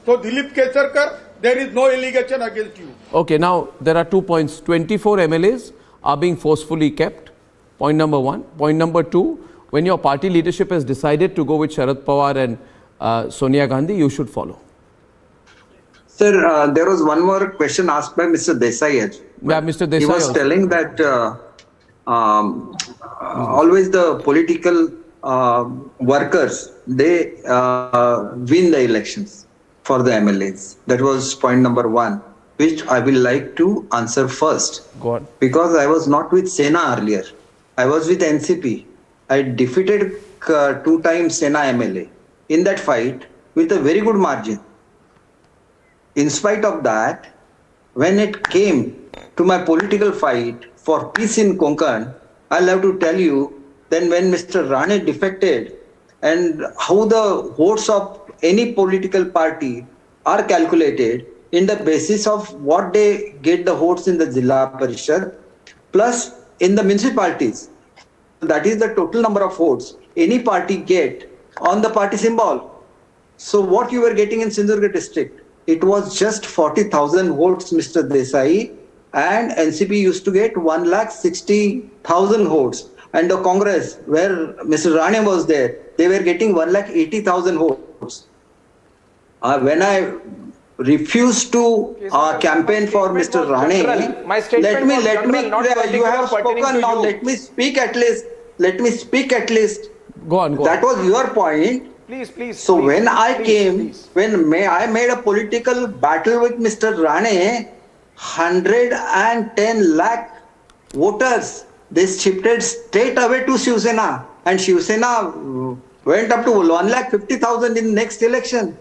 So, Dilip Kesarkar, there is no allegation against you. Okay, now there are 2 points. 24 MLAs are being forcefully kept. Point number one. Point number two, when your party leadership has decided to go with Sharad Pawar and Sonia Gandhi, you should follow. Sir, there was one more question asked by Mr. Desai. Yeah, Mr. Desai. He was telling that always the political workers, they win the elections for the MLAs. That was point number one, which I will like to answer first. Go on. Because I was not with Sena earlier. I was with NCP. I defeated 2 times Sena MLA in that fight with a very good margin. In spite of that, when it came to my political fight for peace in Konkan, I'll have to tell you, then when Mr. Rane defected and how the votes of any political party are calculated in the basis of what they get the votes in the Zilla Parishad plus in the municipalities. That is the total number of votes any party get on the party symbol. So what you were getting in Sindhurgarh district, it was just 40,000 votes, Mr. Desai, and NCP used to get 1,60,000 votes. And the Congress, where Mr. Rane was there, they were getting 1,80,000 votes. When I refused to campaign for Mr. Rane, let me, you have spoken now, let me speak at least. Go on. That was your point. Please. So when I made a political battle with Mr. Rane, 110 lakh voters, they shifted straight away to Shiv Sena, and Shiv Sena went up to 1,50,000 in the next election.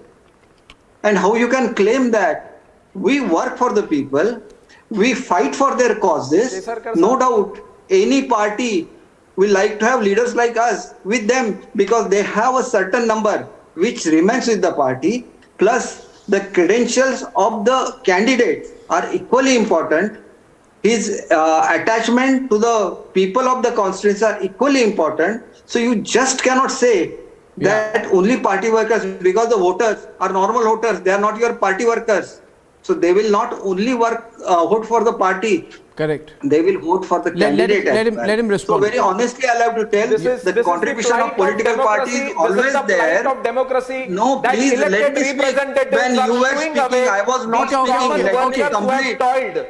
And how you can claim that? We work for the people, we fight for their causes. No doubt, any party will like to have leaders like us with them because they have a certain number which remains with the party, plus the credentials of the candidate are equally important. His attachment to the people of the constituency are equally important. So you just cannot say that only party workers, because the voters are normal voters, they are not your party workers. So they will not only vote for the party. Correct. They will vote for the candidate. Let him respond. So very honestly, I have to tell the contribution of political parties is always there. Of democracy. No, please let me speak. When you were speaking, I was not speaking.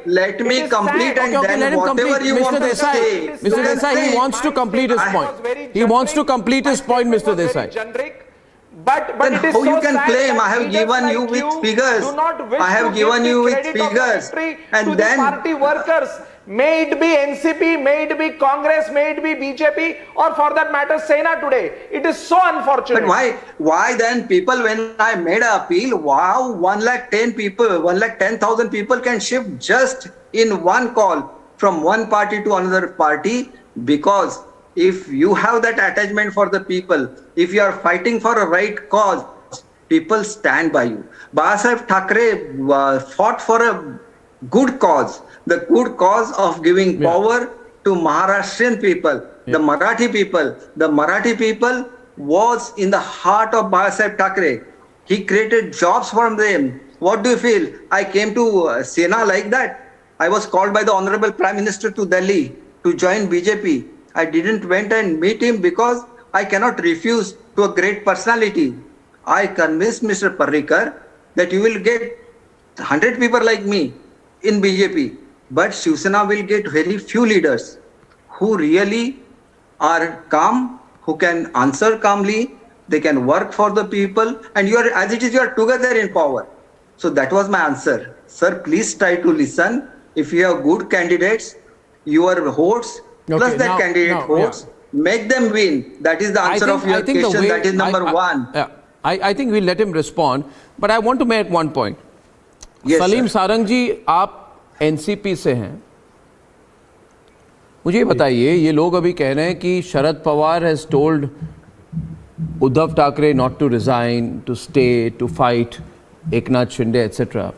Let me complete and then whatever you want to say. Mr. Desai, he wants to complete his point. He wants to complete his point, Mr. Desai. But then it is how so you can sad claim that I have given you with figures? I have given you with figures, and then party workers, may it be NCP, may it be Congress, may it be BJP, or for that matter Sena today. It is so unfortunate. But why then people, when I made an appeal, wow, 1,10,000 people can shift just in one call from one party to another party, because if you have that attachment for the people, if you are fighting for a right cause, people stand by you. Babasaheb Thackeray fought for a good cause, the good cause of giving power to Maharashtrian people, the Marathi people. The Marathi people was in the heart of Babasaheb Thackeray. He created jobs for them. What do you feel? I came to Sena like that. I was called by the Honorable Prime Minister to Delhi to join BJP. I didn't went and meet him because I cannot refuse to a great personality. I convinced Mr. Parrikar that you will get 100 people like me in BJP, but Shiv Sena will get very few leaders who really are calm, who can answer calmly, they can work for the people, and you are, as it is, you are together in power. So that was my answer. Sir, please try to listen. If you have good candidates, your votes, plus that candidate votes, make them win. That is the answer of your question. That is number one. I think we'll let him respond, but I want to make one point. Yes, Salim Sarang ji, आप NCP से हैं, मुझे बताइए, ये लोग अभी कह रहे हैं कि Sharad Pawar has told Uddhav Thackeray not to resign, to stay, to fight Eknath Shinde etcetera.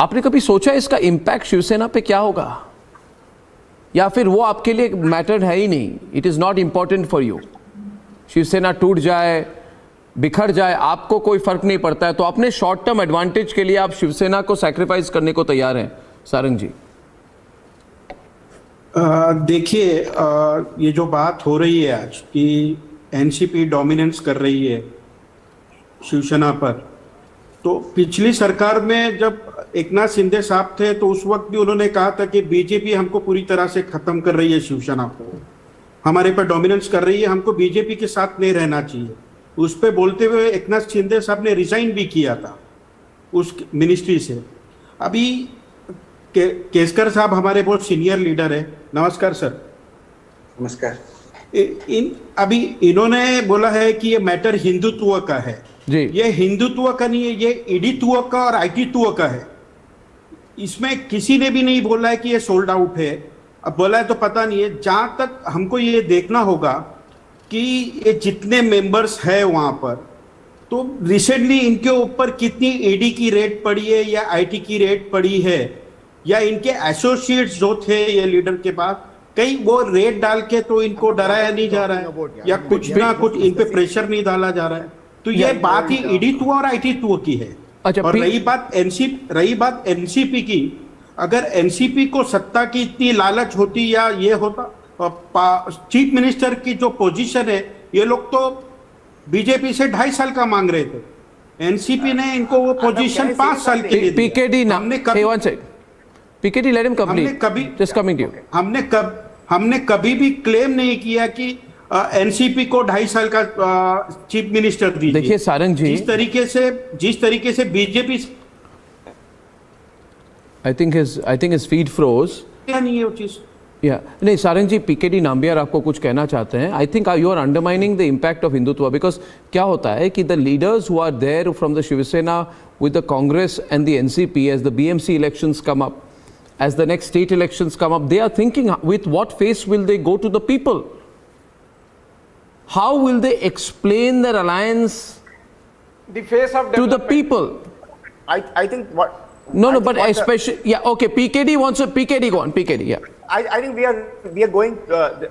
आपने कभी सोचा इसका इम्पैक्ट शिवसेना पे क्या होगा, या फिर वो आपके लिए मैटर है ही नहीं, it is not important for you? Shiv Sena टूट जाए, बिखर जाए, आपको कोई फर्क नहीं पड़ता है, तो अपने शॉर्ट टर्म एडवांटेज के लिए आप शिवसेना को सैक्रिफाइस करने को तैयार हैं? सारंग जी देखिए, ये जो बात हो रही है आज कि एनसीपी डोमिनेंस कर रही है शिवसेना पर, तो पिछली सरकार में जब एकनाथ शिंदे साहब थे तो उस वक्त भी उन्होंने कहा था कि बीजेपी हमको पूरी तरह से खत्म कर रही है, शिवसेना को हमारे पर डोमिनेंस कर रही है, हमको बीजेपी के साथ नहीं रहना चाहिए। उस पे बोलते हुए एकनाथ शिंदे साहब ने रिजाइन भी किया था उस मिनिस्ट्री से। अभी केसकर साहब हमारे बहुत सीनियर लीडर है। नमस्कार सर। नमस्कार। अभी इन्होंने बोला है कि ये मैटर हिंदुत्व का है जी। ये हिंदुत्व का नहीं है, ये ईडीत्व का और आईटीत्व का है। इसमें किसी ने भी नहीं बोला है कि ये सोल्ड आउट है। अब बोला है तो पता नहीं है। जहां तक हमको ये देखना होगा कि ये जितने मेंबर्स है वहां पर, तो रिसेंटली इनके ऊपर कितनी ईडी की रेड पड़ी है या आईटी की रेड पड़ी है, या इनके एसोसिएट्स जो थे ये लीडर के पास, कहीं वो रेड डाल के तो इनको डराया नहीं जा रहा है या कुछ ना कुछ इन पे प्रेशर नहीं डाला जा रहा है। तो ये बात ही ईडीत्व और आईटीत्व की है। और रही बात एनसीपी की, अगर एनसीपी को सत्ता की इतनी लालच होती या ये होता, चीफ मिनिस्टर की जो पोजीशन है, ये लोग तो बीजेपी से 2.5 साल का मांग रहे थे। एनसीपी ने इनको वो पोजीशन 5 साल के लिए PKD PKD let him complete. हमने कभी भी क्लेम नहीं किया कि एनसीपी को 2.5 साल का चीफ मिनिस्टर दीजिए। देखिए सारंग जी, जिस तरीके से BJP, I think his feed froze. क्या नहीं है वो चीज। नहीं सारंग जी, पीकेडी नाम्बियार आपको कुछ कहना चाहते हैं। I think you are undermining the impact of Hindutva, because क्या होता है कि the leaders who are there from the Shiv Sena with the Congress and the NCP, as the BMC elections come up, as the next state elections come up, they are thinking with what face will they go to the people? How will they explain their alliance the face of to the people? I think what... No, but especially... Yeah, okay, PKD wants a... PKD, go on, PKD, yeah. I think we are going,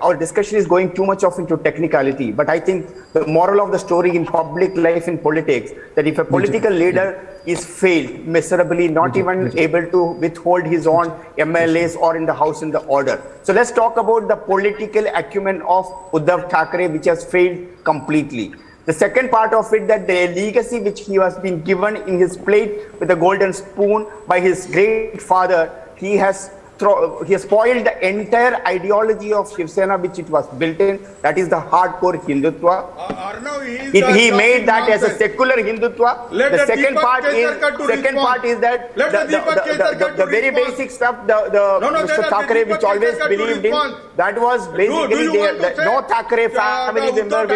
our discussion is going too much off into technicality, but I think the moral of the story in public life, in politics, that if a political leader is failed miserably, not even able to withhold his own MLAs or in the house in the order. So let's talk about the political acumen of Uddhav Thackeray, which has failed completely. The second part of it, that the legacy which he has been given in his plate with a golden spoon by his great father, he has spoiled the entire ideology of Shiv Sena which it was built in. That is the hardcore Hindutva. He made that as a secular Hindutva. The second part is that the very basic stuff, Mr. Thackeray, which always believed in, that was basically no Thackeray family member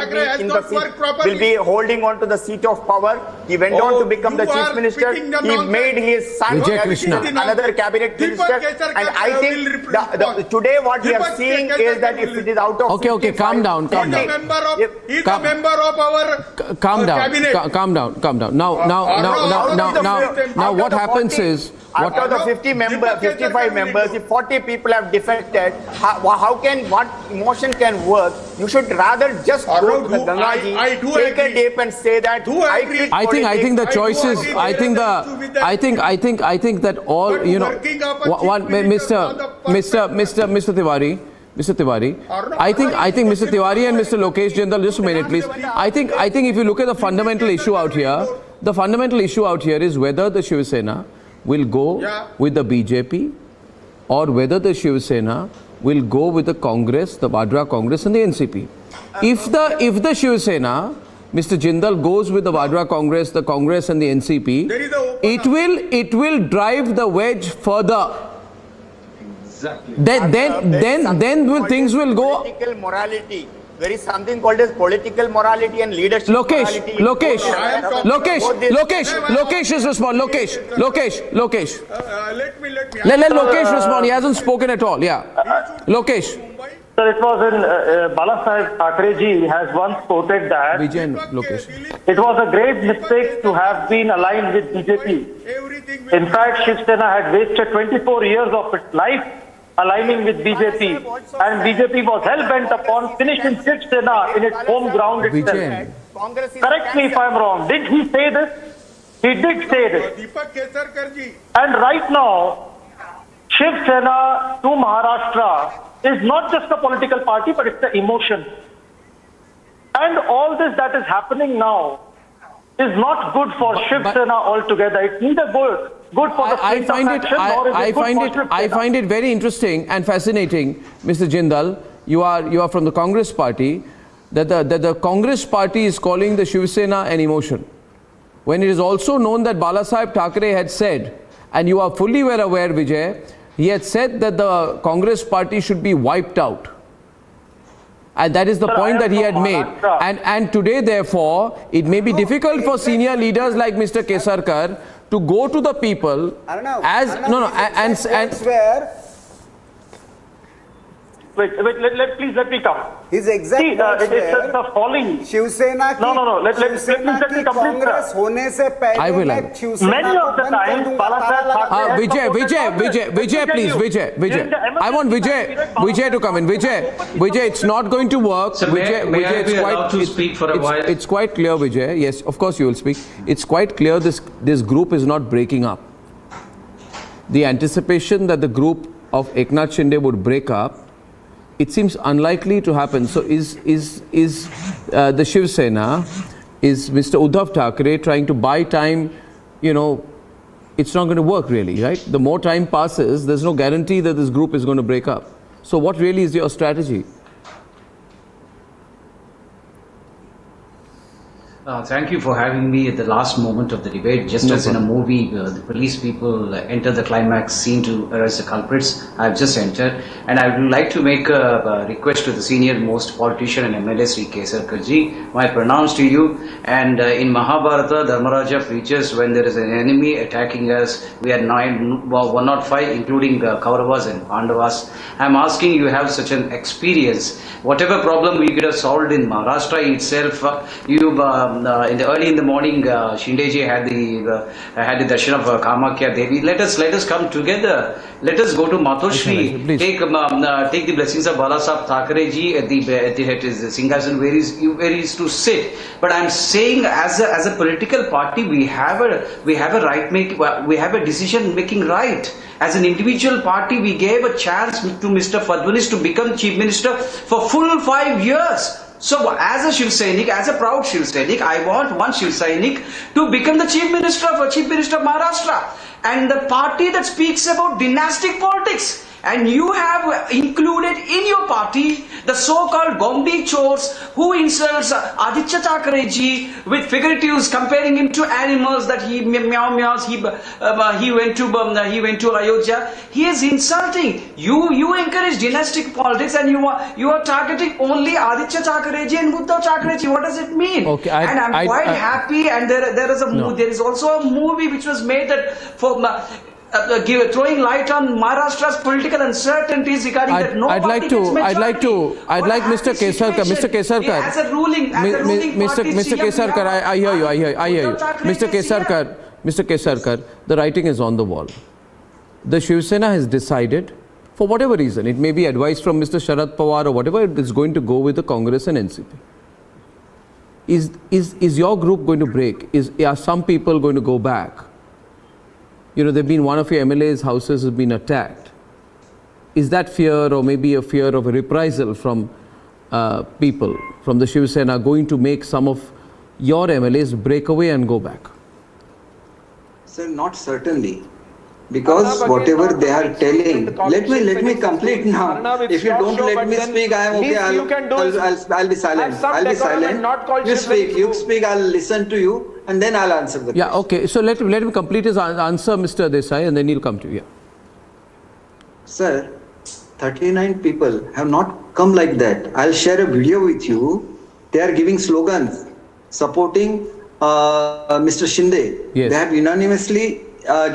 will be holding on to the seat of power. He went on to become the chief minister. He made his son another cabinet minister. And I think today what we are seeing is that if it is out of... Okay, calm down. He's a member of our cabinet. Calm down. Now what happens is... Out of the 55 members, if 40 people have defected, what emotion can work? You should rather just go to the Gangaji, take a dip and say that I think the choices. I think that all, you know, Mr. Tiwari, I think Mr. Tiwari and Mr. Lokesh Jindal, just a minute please. I think if you look at the fundamental issue out here, is whether the Shiv Sena will go with the BJP or whether the Shiv Sena will go with the Congress, the Vadra Congress and the NCP. If the Shiv Sena, Mr. Jindal, goes with the Vadra Congress, the Congress and the NCP, it will drive the wedge further. Exactly. Then things will go. Political morality. There is something called as political morality and leadership morality. Lokesh is respond. Lokesh. Let Lokesh respond. He hasn't spoken at all. Yeah. Lokesh. Sir, it was in Bala Saheb Thackeray ji has once quoted that it was a great mistake to have been aligned with BJP. In fact, Shiv Sena had wasted 24 years of its life aligning with BJP, and BJP was hell-bent upon finishing Shiv Sena in its home ground itself. Correct me if I'm wrong. Did he say this? He did say this. And right now, Shiv Sena to Maharashtra is not just a political party, but it's the emotion. And all this that is happening now is not good for Shiv Sena altogether. It's neither good for the I find it, faction, nor is it good for Shiv I Sena. find it very interesting and fascinating, Mr. Jindal. You are from the Congress party, that the Congress party is calling the Shiv Sena an emotion, when it is also known that Balasaheb Thackeray had said, and you are fully well aware, Vijay, he had said that the Congress party should be wiped out. And that is the point that he had made. And today, therefore, it may be difficult for senior leaders like Mr. Kesarkar to go to the people as Wait, please let me come. His exact words it's the following. Shiv Sena No, let me complete, Congress होने से पहले I will. मैं शिव सेना Many of the times, Balasaheb Vijay, please, Vijay. I want Vijay to come in. Vijay, it's not going to work. So may I be allowed to speak for a while? It's quite clear, Vijay. Yes, of course you will speak. It's quite clear this group is not breaking up. The anticipation that the group of Eknath Shinde would break up, it seems unlikely to happen. So is the Shiv Sena, is Mr. Uddhav Thackeray trying to buy time? You know, it's not going to work really, right? The more time passes, there's no guarantee that this group is going to break up. So what really is your strategy? Thank you for having me at the last moment of the debate. Just as in a movie, the police people enter the climax scene to arrest the culprits, I've just entered. And I would like to make a request to the senior most politician and MLA, Sri Kesarkar ji. My pronouns to you. And in Mahabharata, Dharmaraja preaches when there is an enemy attacking us, we are 105, including Kauravas and Pandavas. I'm asking, you have such an experience. Whatever problem we could have solved in Maharashtra itself, in the morning, Shinde ji had the darshan of Kamakya Devi. Let us come together. Let us go to Matoshri. Take the blessings of Balasaheb Thackeray ji at his Singhasan where he is to sit. But I'm saying, as a political party, we have a decision making right. As an individual party, we gave a chance to Mr. Fadwanis to become Chief Minister for full 5 years. So as a Shiv Sainik, as a proud Shiv Sainik, I want one Shiv Sainik to become the Chief Minister of Maharashtra. And the party that speaks about dynastic politics. And you have included in your party the so-called Gombi chores who insults Aditya Thackeray ji with figuratives, comparing him to animals that he meows. He went to Ayodhya. He is insulting. You encourage dynastic politics, and you are targeting only Aditya Thackeray ji and Uddhav Thackeray ji. What does it mean? Okay, I'm quite happy. And there is also a movie which was made that for. Throwing light on Maharashtra's political uncertainties regarding that. I'd like Mr. Kesarkar. Mr. Kesarkar. As a ruling Mr. Kesarkar, I hear you. Mr. Kesarkar, the writing is on the wall. The Shiv Sena has decided, for whatever reason, it may be advice from Mr. Sharad Pawar or whatever, it is going to go with the Congress and NCP. Is your group going to break? Are some people going to go back? You know, one of your MLA's houses has been attacked. Is that fear, or maybe a fear of a reprisal from people from the Shiv Sena, going to make some of your MLAs break away and go back? Sir, not certainly. Because whatever they are telling, let me complete now. Arnab, if you don't let me speak, I am okay. I'll be silent. You speak, I'll listen to you, and then I'll answer the question. Okay. So let him complete his answer, Mr. Desai, and then he'll come to you. Sir, 39 people have not come like that. I'll share a video with you. They are giving slogans supporting Mr. Shinde. Yes. They have unanimously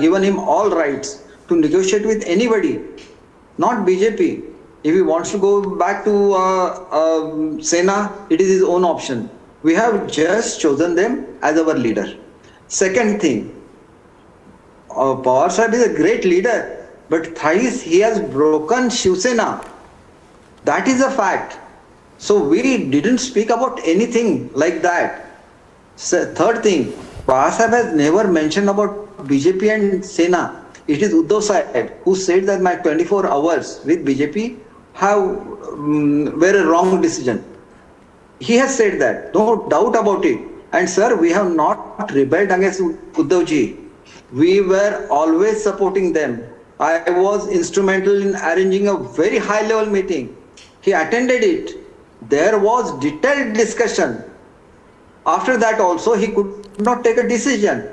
given him all rights to negotiate with anybody, not BJP. If he wants to go back to Sena, it is his own option. We have just chosen them as our leader. Second thing, Pawar Sahib is a great leader, but thrice he has broken Shiv Sena. That is a fact. So we didn't speak about anything like that. Third thing, Pawar Sahib has never mentioned about BJP and Sena. It is Uddhav Sahib who said that my 24 hours with BJP were a wrong decision. He has said that, no doubt about it. And sir, we have not rebelled against Uddhavji. We were always supporting them. I was instrumental in arranging a very high level meeting. He attended it. There was detailed discussion. After that also, he could not take a decision.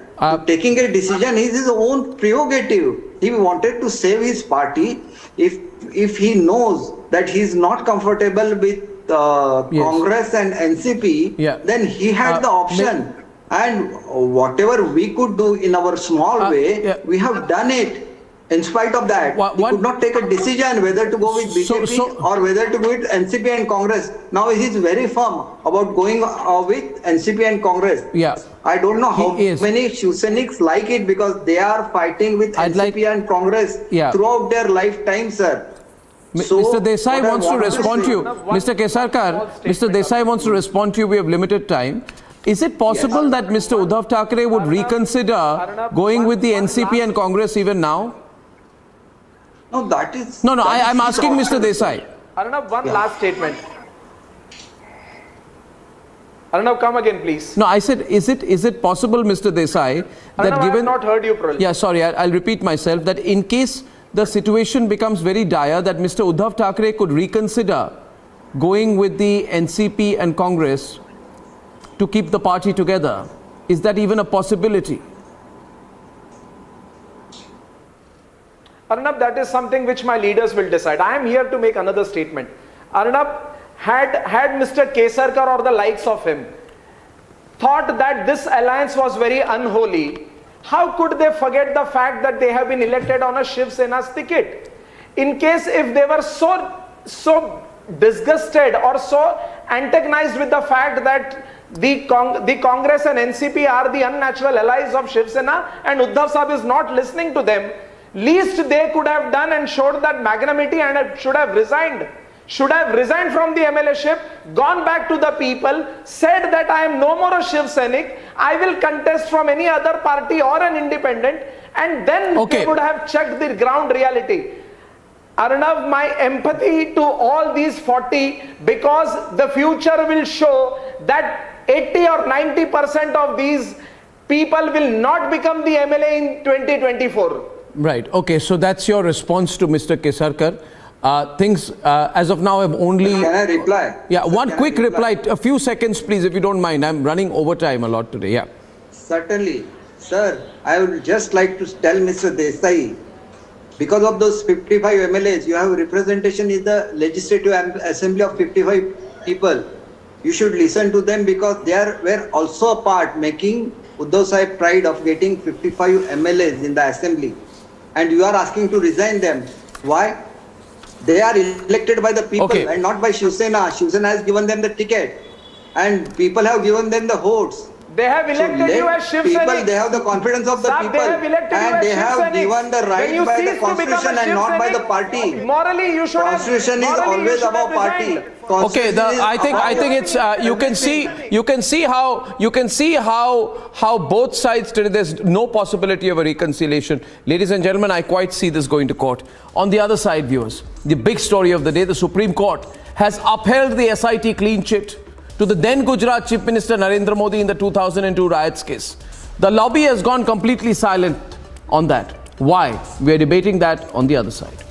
Taking a decision is his own prerogative. He wanted to save his party. If he knows that he is not comfortable with Congress and NCP, then he had the option. And whatever we could do in our small way, we have done it. In spite of that, he could not take a decision whether to go with BJP or whether to go with NCP and Congress. Now he is very firm about going with NCP and Congress. I don't know how many Shivseniks like it because they are fighting with NCP and Congress throughout their lifetime, sir. Mr. Desai wants to respond to you. Mr. Kesarkar, Mr. Desai wants to respond to you. We have limited time. Is it possible that Mr. Uddhav Thackeray would reconsider going with the NCP and Congress even now? No, that is... No, I'm asking Mr. Desai. Arnab, one last statement. Arnab, come again, please. No, I said, is it possible, Mr. Desai, that Arnab, I have not heard you properly. Yeah, sorry, I'll repeat myself, that in case the situation becomes very dire, that Mr. Uddhav Thackeray could reconsider going with the NCP and Congress to keep the party together. Is that even a possibility? Arnab, that is something which my leaders will decide. I am here to make another statement. Arnab, had Mr. Kesarkar or the likes of him thought that this alliance was very unholy, how could they forget the fact that they have been elected on a Shiv Sena's ticket? In case if they were so disgusted or so antagonized with the fact that the Congress and NCP are the unnatural allies of Shiv Sena and Uddhav Sahib is not listening to them, least they could have done and showed that magnanimity and should have resigned from the MLA-ship, gone back to the people, said that I am no more a Shiv Sainik, I will contest from any other party or an independent, and then they would have checked the ground reality. Arnab, my empathy to all these 40, because the future will show that 80 or 90% of these people will not become the MLA in 2024. Right. Okay. So that's your response to Mr. Kesarkar. Things as of now have only... Can I reply? Yeah, one quick reply. A few seconds, please, if you don't mind. I'm running overtime a lot today. Yeah. Certainly. Sir, I would just like to tell Mr. Desai, because of those 55 MLAs, you have representation in the Legislative Assembly of 55 people. You should listen to them because they were also a part making Uddhav Sahib pride of getting 55 MLAs in the Assembly. And you are asking to resign them. Why? They are elected by the people and not by Shiv Sena. Shiv Sena has given them the ticket and people have given them the votes. They have elected you as Shiv Sena. They have the confidence of the people and they have given the right by the constitution and not by the party. Morally, you should Constitution is always about party. Okay, I think it's you can see how both sides today, there's no possibility of a reconciliation. Ladies and gentlemen, I quite see this going to court. On the other side, viewers, the big story of the day, the Supreme Court has upheld the SIT clean chit to the then Gujarat Chief Minister Narendra Modi in the 2002 riots case. The lobby has gone completely silent on that. Why? We are debating that on the other side.